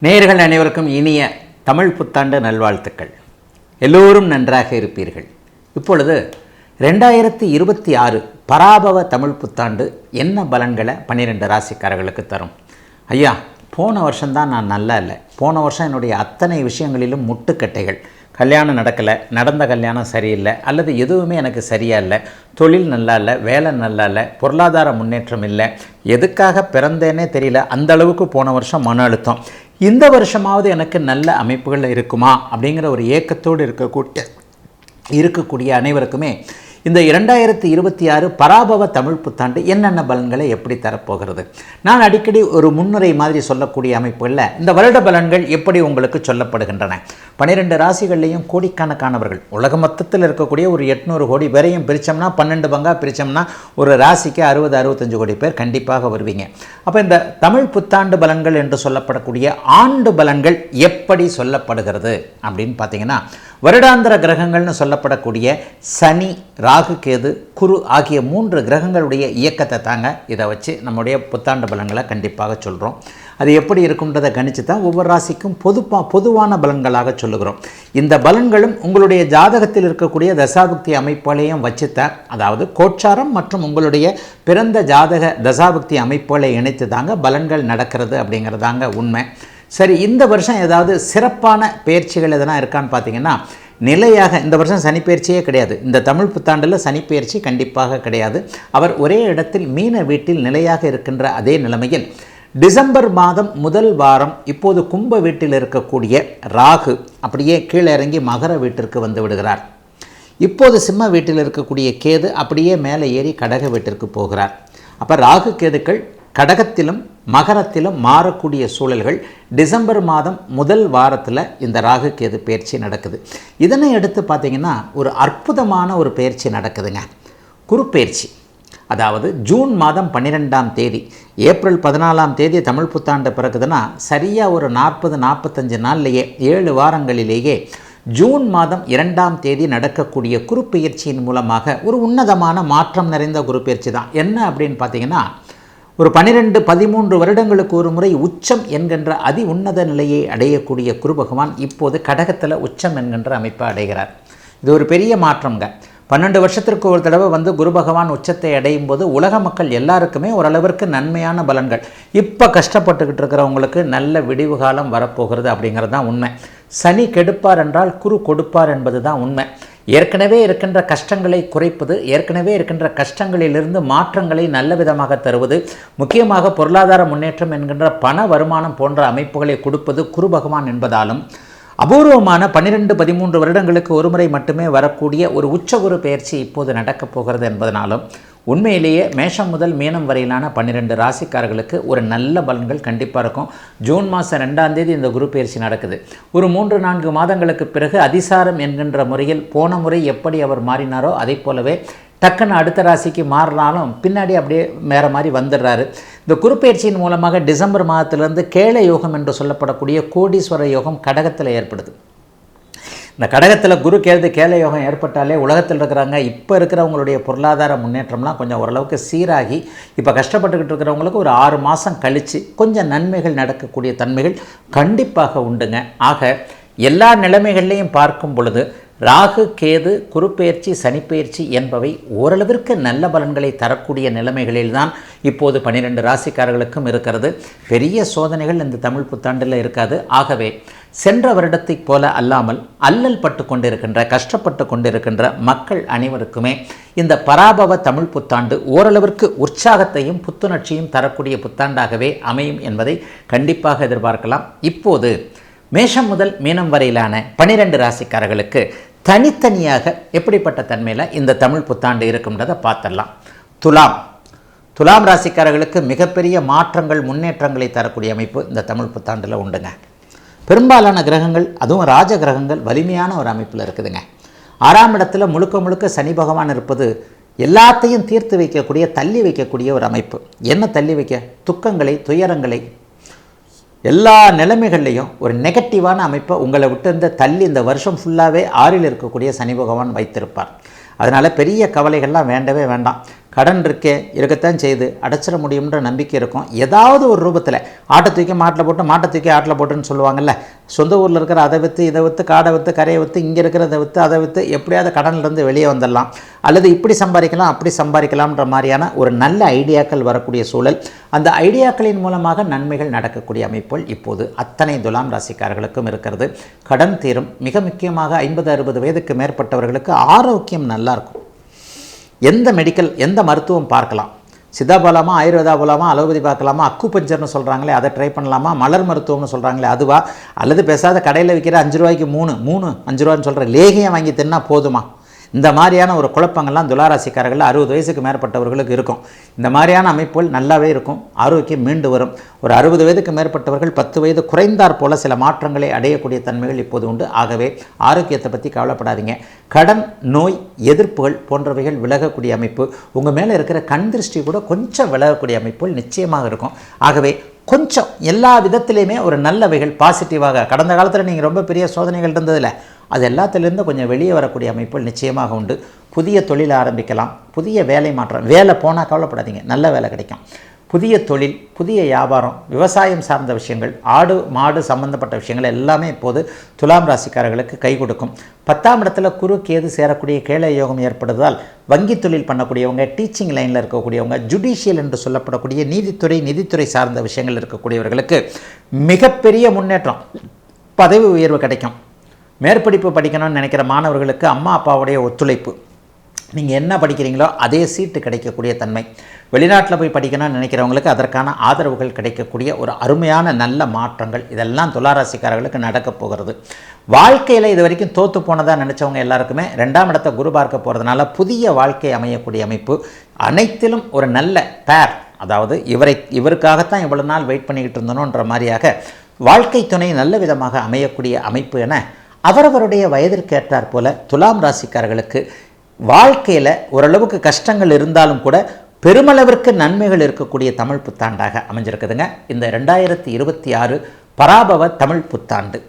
நேயர்கள் அனைவருக்கும் இனிய தமிழ் புத்தாண்டு நல்வாழ்த்துக்கள். எல்லோரும் நன்றாக இருப்பீர்கள். இப்பொழுது 2026 பராபவ தமிழ் புத்தாண்டு என்ன பலன்களை 12 ராசிக்காரர்களுக்கு தரும்? ஐயா, போன வருஷம்தான் நான் நல்லா இல்லை. போன வருஷம் என்னுடைய அத்தனை விஷயங்களிலும் முட்டுக்கட்டைகள். கல்யாணம் நடக்கலை, நடந்த கல்யாணம் சரியில்லை, அல்லது எதுவுமே எனக்கு சரியாக இல்லை, தொழில் நல்லா இல்லை, வேலை நல்லா இல்லை, பொருளாதார முன்னேற்றம் இல்லை, எதுக்காக பிறந்தேனே தெரியல, அந்த அளவுக்கு போன வருஷம் மன அழுத்தம். இந்த வருஷமாவது எனக்கு நல்ல அமைப்புகள் இருக்குமா அப்படிங்கிற ஒரு ஏக்கத்தோடு இருக்கக்கூடிய அனைவருக்குமே இந்த 2026 பராபவ தமிழ் புத்தாண்டு என்னென்ன பலன்களை எப்படி தரப்போகிறது? நான் அடிக்கடி ஒரு முன்னுரை மாதிரி சொல்லக்கூடிய அமைப்புகளில் இந்த வருட பலன்கள் எப்படி உங்களுக்கு சொல்லப்படுகின்றன. 12 ராசிகள்லையும் கோடிக்கணக்கானவர்கள், உலக மொத்தத்தில் இருக்கக்கூடிய ஒரு 800 கோடி பேரையும் பிரித்தோம்னா 12 பங்காக பிரித்தோம்னா ஒரு ராசிக்கு 60-65 கோடி பேர் கண்டிப்பாக வருவீங்க. அப்போ இந்த தமிழ் புத்தாண்டு பலன்கள் என்று சொல்லப்படக்கூடிய ஆண்டு பலன்கள் எப்படி சொல்லப்படுகிறது அப்படின்னு பார்த்தீங்கன்னா, வருடாந்திர கிரகங்கள்னு சொல்லப்படக்கூடிய சனி, ராகு, கேது, குரு ஆகிய 3 கிரகங்களுடைய இயக்கத்தை தாங்க இதை வச்சு நம்முடைய புத்தாண்டு பலன்களை கண்டிப்பாக சொல்கிறோம். அது எப்படி இருக்குன்றதை கணிச்சு தான் ஒவ்வொரு ராசிக்கும் பொதுவான பலன்களாக சொல்லுகிறோம். இந்த பலன்களும் உங்களுடைய ஜாதகத்தில் இருக்கக்கூடிய தசாபுக்தி அமைப்புகளையும் வச்சுத்தான், அதாவது கோட்சாரம் மற்றும் உங்களுடைய பிறந்த ஜாதக தசாபுக்தி அமைப்புகளை இணைத்து தாங்க பலன்கள் நடக்கிறது அப்படிங்கிறதாங்க உண்மை. சரி, இந்த வருஷம் ஏதாவது சிறப்பான பயிற்சிகள் எதனா இருக்கான்னு பார்த்தீங்கன்னா, நிலையாக இந்த வருஷம் சனிப்பெயர்ச்சியே கிடையாது. இந்த தமிழ் புத்தாண்டில் சனிப்பெயர்ச்சி கண்டிப்பாக கிடையாது. அவர் ஒரே இடத்தில் மீன வீட்டில் நிலையாக இருக்கின்ற அதே நிலைமையில் டிசம்பர் மாதம் முதல் வாரம் இப்போது கும்ப வீட்டில் இருக்கக்கூடிய ராகு அப்படியே கீழே இறங்கி மகர வீட்டிற்கு வந்து விடுகிறார். இப்போது சிம்ம வீட்டில் இருக்கக்கூடிய கேது அப்படியே மேலே ஏறி கடக வீட்டிற்கு போகிறார். அப்போ ராகு கேதுக்கள் கடகத்திலும் மகரத்திலும் மாறக்கூடிய சூழல்கள் டிசம்பர் மாதம் முதல் வாரத்தில் இந்த ராகு கேது பயிற்சி நடக்குது. இதனை எடுத்து பார்த்திங்கன்னா ஒரு அற்புதமான ஒரு பயிற்சி நடக்குதுங்க, குரு பயிற்சி. அதாவது ஜூன் மாதம் 12ஆம் தேதி, ஏப்ரல் 14ஆம் தேதி தமிழ் புத்தாண்டு பிறகுதுன்னா சரியாக ஒரு 40-45 நாள்லேயே 7 வாரங்களிலேயே ஜூன் மாதம் 2ஆம் தேதி நடக்கக்கூடிய குரு பயிற்சியின் மூலமாக ஒரு உன்னதமான மாற்றம் நிறைந்த குரு பயிற்சி தான். என்ன அப்படின்னு பார்த்தீங்கன்னா, ஒரு 12-13 வருடங்களுக்கு ஒரு முறை உச்சம் என்கின்ற அதி உன்னத நிலையை அடையக்கூடிய குரு பகவான் இப்போது கடகத்தில் உச்சம் என்கின்ற அமைப்பை அடைகிறார். இது ஒரு பெரிய மாற்றம்ங்க. 12 வருஷத்திற்கு ஒரு தடவை வந்து குரு பகவான் உச்சத்தை அடையும் போது உலக மக்கள் எல்லாருக்குமே ஓரளவிற்கு நன்மையான பலன்கள். இப்போ கஷ்டப்பட்டுக்கிட்டு இருக்கிறவங்களுக்கு நல்ல விடிவு காலம் வரப்போகிறது அப்படிங்கிறது தான் உண்மை. சனி கெடுப்பார் என்றால் குரு கொடுப்பார் என்பது தான் உண்மை. ஏற்கனவே இருக்கின்ற கஷ்டங்களை குறைப்பது, ஏற்கனவே இருக்கின்ற கஷ்டங்களிலிருந்து மாற்றங்களை நல்ல விதமாக தருவது, முக்கியமாக பொருளாதார முன்னேற்றம் என்கின்ற பண வருமானம் போன்ற அமைப்புகளை கொடுப்பது குரு பகவான் என்பதாலும், அபூர்வமான 12-13 வருடங்களுக்கு ஒரு முறை மட்டுமே வரக்கூடிய ஒரு உச்சகுரு பயிற்சி இப்போது நடக்கப் போகிறது என்பதனாலும் உண்மையிலேயே மேஷம் முதல் மீனம் வரையிலான 12 ராசிக்காரர்களுக்கு ஒரு நல்ல பலன்கள் கண்டிப்பாக இருக்கும். ஜூன் மாதம் 2ஆம் தேதி இந்த குரு பயிற்சி நடக்குது. ஒரு 3-4 மாதங்களுக்கு பிறகு அதிசாரம் என்கின்ற முறையில் போன முறை எப்படி அவர் மாறினாரோ அதை போலவே டக்குன்னு அடுத்த ராசிக்கு மாறினாலும் பின்னாடி அப்படியே வேறு மாதிரி வந்துடுறாரு. இந்த குரு பயிற்சியின் மூலமாக டிசம்பர் மாதத்திலிருந்து கேள யோகம் என்று சொல்லப்படக்கூடிய கோடீஸ்வர யோகம் கடகத்தில் ஏற்படுது. இந்த கடகத்தில் குரு கேள யோகம் ஏற்பட்டாலே உலகத்தில் இருக்கிறாங்க இப்போ இருக்கிறவங்களுடைய பொருளாதார முன்னேற்றம்லாம் கொஞ்சம் ஓரளவுக்கு சீராகி இப்போ கஷ்டப்பட்டுக்கிட்டு இருக்கிறவங்களுக்கு ஒரு 6 மாதம் கழித்து கொஞ்சம் நன்மைகள் நடக்கக்கூடிய தன்மைகள் கண்டிப்பாக உண்டுங்க. ஆக எல்லா நிலைமைகள்லையும் பார்க்கும் பொழுது ராகு கேது குருப்பெயர்ச்சி சனிப்பெயர்ச்சி என்பவை ஓரளவிற்கு நல்ல பலன்களை தரக்கூடிய நிலைமைகளில்தான் இப்போது 12 ராசிக்காரர்களுக்கும் இருக்கிறது. பெரிய சோதனைகள் இந்த தமிழ் புத்தாண்டில் இருக்காது. ஆகவே சென்ற வருடத்தைப் போல அல்லாமல் அல்லல் பட்டு கொண்டிருக்கின்ற கஷ்டப்பட்டு கொண்டிருக்கின்ற மக்கள் அனைவருக்குமே இந்த பராபவ தமிழ் புத்தாண்டு ஓரளவிற்கு உற்சாகத்தையும் புத்துணர்ச்சியும் தரக்கூடிய புத்தாண்டாகவே அமையும் என்பதை கண்டிப்பாக எதிர்பார்க்கலாம். இப்போது மேஷம் முதல் மீனம் வரையிலான 12 ராசிக்காரர்களுக்கு தனித்தனியாக எப்படிப்பட்ட தன்மையில் இந்த தமிழ் புத்தாண்டு இருக்கும்ன்றதை பார்த்துடலாம். துலாம் ராசிக்காரர்களுக்கு மிகப்பெரிய மாற்றங்கள் முன்னேற்றங்களை தரக்கூடிய அமைப்பு இந்த தமிழ் புத்தாண்டில் உண்டுங்க. பெரும்பாலான கிரகங்கள், அதுவும் ராஜ கிரகங்கள் வலிமையான ஒரு அமைப்பில் இருக்குதுங்க. 6ஆம் இடத்துல முழுக்க சனி பகவான் இருப்பது எல்லாத்தையும் தீர்த்து வைக்கக்கூடிய, தள்ளி வைக்கக்கூடிய ஒரு அமைப்பு. என்ன தள்ளி வைக்க? துக்கங்களை, துயரங்களை, எல்லா நிலைமைகள்லையும் ஒரு நெகட்டிவான அமைப்பை உங்களை விட்டு இருந்த தள்ளி இந்த வருஷம் ஃபுல்லாகவே 6இல் இருக்கக்கூடிய சனி பகவான் வைத்திருப்பார். அதனால் பெரிய கவலைகள்லாம் வேண்டவே வேண்டாம். கடன் இருக்கத்தான் செய்து அடைச்சிட முடியுன்ற நம்பிக்கை இருக்கும். ஏதாவது ஒரு ரூபத்தில் ஆட்டை தூக்கி மாட்டில் போட்டு மாட்டை தூக்கி ஆட்டில் போட்டுன்னு சொல்லுவாங்கள்ல. சொந்த ஊரில் இருக்கிற அதை விற்று இதை விற்று காடை விற்று கரையை விற்று இங்கே இருக்கிறத விற்று அதை விற்று எப்படியாவது கடன்லேருந்து வெளியே வந்துடலாம், அல்லது இப்படி சம்பாதிக்கலாம் அப்படி சம்பாதிக்கலாம்ன்ற மாதிரியான ஒரு நல்ல ஐடியாக்கள் வரக்கூடிய சூழல், அந்த ஐடியாக்களின் மூலமாக நன்மைகள் நடக்கக்கூடிய அமைப்புகள் இப்போது அத்தனை துலாம் ராசிக்காரர்களுக்கும் இருக்கிறது. கடன் தீரும். மிக முக்கியமாக 50-60 வயதுக்கு மேற்பட்டவர்களுக்கு ஆரோக்கியம் நல்லாயிருக்கும். எந்த மருத்துவம் பார்க்கலாம், சித்தா போகலாமா, ஆயுர்வேதா போகலாமா, அலோபதி பார்க்கலாமா, அக்குபஞ்சர்னு சொல்கிறாங்களே அதை ட்ரை பண்ணலாமா, மலர் மருத்துவம்னு சொல்கிறாங்களே அதுவா, அல்லது பேசாத கடையில் விற்கிற 5 ரூபாய்க்கு 5 ரூபான்னு சொல்கிற லேகியம் வாங்கி தின்னா போதுமா? இந்த மாதிரியான ஒரு குழப்பங்கள்லாம் துளாராசிக்காரர்கள் 60 வயசுக்கு மேற்பட்டவர்களுக்கு இருக்கும். இந்த மாதிரியான அமைப்புகள் நல்லாவே இருக்கும். ஆரோக்கியம் மீண்டு வரும். ஒரு 60 வயதுக்கு மேற்பட்டவர்கள் 10 வயது குறைந்தார் போல சில மாற்றங்களை அடையக்கூடிய தன்மைகள் இப்போது உண்டு. ஆகவே ஆரோக்கியத்தை பற்றி கவலைப்படாதீங்க. கடன், நோய், எதிர்ப்புகள் போன்றவைகள் விலகக்கூடிய அமைப்பு, உங்கள் மேலே இருக்கிற கண் திருஷ்டி கூட கொஞ்சம் விலகக்கூடிய அமைப்புகள் நிச்சயமாக இருக்கும். ஆகவே கொஞ்சம் எல்லா விதத்திலையுமே ஒரு நல்லவைகள் பாசிட்டிவாக, கடந்த காலத்தில் நீங்கள் ரொம்ப பெரிய சோதனைகள் இருந்ததில்ல, அது எல்லாத்திலேருந்து கொஞ்சம் வெளியே வரக்கூடிய அமைப்புகள் நிச்சயமாக உண்டு. புதிய தொழில் ஆரம்பிக்கலாம், புதிய வேலை மாற்றம், வேலை போனால் கவலைப்படாதீங்க, நல்ல வேலை கிடைக்கும். புதிய தொழில், புதிய வியாபாரம், விவசாயம் சார்ந்த விஷயங்கள், ஆடு மாடு சம்பந்தப்பட்ட விஷயங்கள் எல்லாமே இப்போது துலாம் ராசிக்காரர்களுக்கு கை கொடுக்கும். 10ஆம் இடத்துல குரு கேது சேரக்கூடிய கேள யோகம் ஏற்படுவதால் வங்கி தொழில் பண்ணக்கூடியவங்க, டீச்சிங் லைனில் இருக்கக்கூடியவங்க, ஜுடிஷியல் என்று சொல்லப்படக்கூடிய நிதித்துறை சார்ந்த விஷயங்கள் இருக்கக்கூடியவர்களுக்கு மிகப்பெரிய முன்னேற்றம், பதவி உயர்வு கிடைக்கும். மேற்படிப்பு படிக்கணும்னு நினைக்கிற மாணவர்களுக்கு அம்மா அப்பாவுடைய ஒத்துழைப்பு, நீங்கள் என்ன படிக்கிறீங்களோ அதே சீட்டு கிடைக்கக்கூடிய தன்மை, வெளிநாட்டில் போய் படிக்கணும்னு நினைக்கிறவங்களுக்கு அதற்கான ஆதரவுகள் கிடைக்கக்கூடிய ஒரு அருமையான நல்ல மாற்றங்கள் இதெல்லாம் துளாராசிக்காரர்களுக்கு நடக்கப் போகிறது. வாழ்க்கையில் இது வரைக்கும் தோற்று போனதாக நினச்சவங்க எல்லாருக்குமே 2ஆம் இடத்தை குரு பார்க்க போகிறதுனால புதிய வாழ்க்கை அமையக்கூடிய அமைப்பு, அனைத்திலும் ஒரு நல்ல பேர், அதாவது இவருக்காகத்தான் இவ்வளோ நாள் வெயிட் பண்ணிக்கிட்டு இருந்தோன்ற மாதிரியாக வாழ்க்கை துணை நல்ல விதமாக அமையக்கூடிய அமைப்பு என அவரவருடைய வயதிற்கு ஏற்றாற் போல துலாம் ராசிக்காரர்களுக்கு வாழ்க்கையில் ஓரளவுக்கு கஷ்டங்கள் இருந்தாலும் கூட பெருமளவிற்கு நன்மைகள் இருக்கக்கூடிய தமிழ் புத்தாண்டாக அமைஞ்சிருக்குதுங்க இந்த 2026 பராபவ தமிழ் புத்தாண்டு.